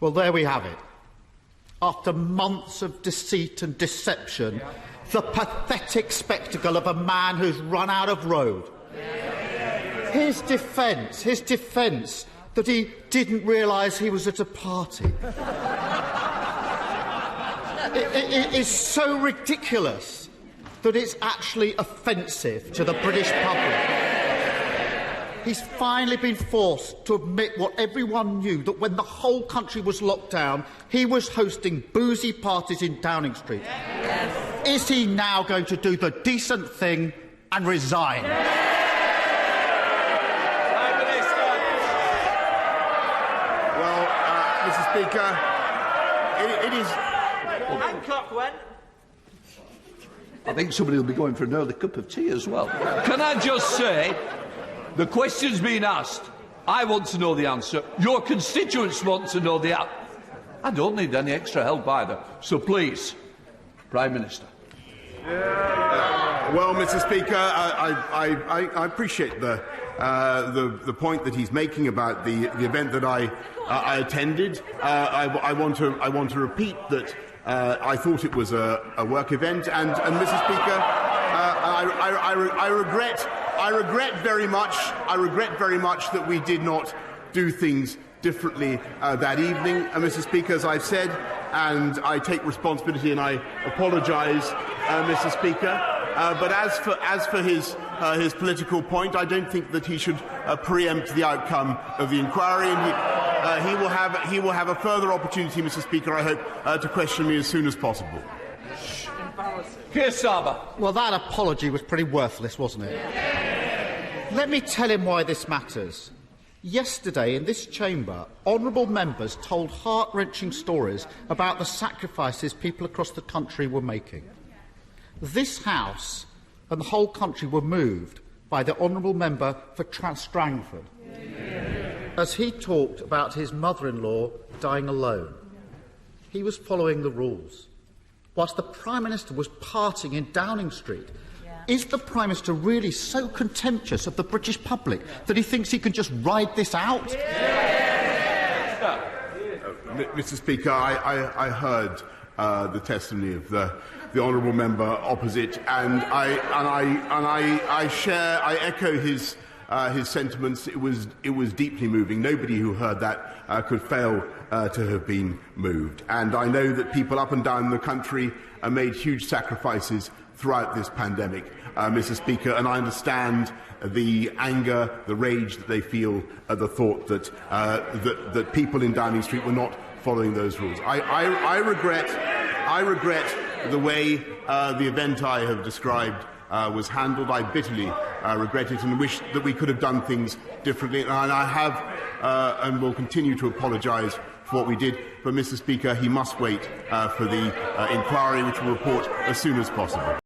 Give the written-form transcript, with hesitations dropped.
Well, there we have it. After months of deceit and deception, the pathetic spectacle of a man who's run out of road. His defence that he didn't realise he was at a party. It is so ridiculous that it's actually offensive to the British public. He's finally been forced to admit what everyone knew, that when the whole country was locked down, he was hosting boozy parties in Downing Street. Yes. Is he now going to do the decent thing and resign? Prime Minister. Well, Mr. Speaker, it is... Hancock when? I think somebody will be going for an early cup of tea as well. Can I just say, the question's been asked. I want to know the answer. Your constituents want to know the answer. I don't need any extra help either. So please, Prime Minister. Well, Mr. Speaker, I appreciate the point that he's making about the event that I attended. I want to repeat that I thought it was a work event, and Mr. Speaker, I regret very much that we did not do things differently that evening, Mr. Speaker, as I've said, and I take responsibility and I apologise, Mr. Speaker. But as for his political point, I don't think that he should preempt the outcome of the inquiry, and he will have a further opportunity, Mr. Speaker, I hope, to question me as soon as possible. Keir Starmer. Well, that apology was pretty worthless, wasn't it? Let me tell him why this matters. Yesterday, in this chamber, honourable members told heart-wrenching stories about the sacrifices people across the country were making. This House and the whole country were moved by the honourable member for Strangford as he talked about his mother-in-law dying alone. He was following the rules, whilst the Prime Minister was partying in Downing Street. Is the Prime Minister really so contemptuous of the British public that he thinks he can just ride this out? Mr. Speaker, I heard the testimony of the honourable member opposite, and I echo his sentiments. It was deeply moving. Nobody who heard that could fail to have been moved. And I know that people up and down the country made huge sacrifices throughout this pandemic, Mr. Speaker, and I understand the anger, the rage that they feel at the thought that that people in Downing Street were not following those rules. I regret the way the event I have described was handled. I bitterly regret it and wish that we could have done things differently. And I have and will continue to apologise for what we did. But, Mr. Speaker, he must wait for the inquiry, which will report as soon as possible.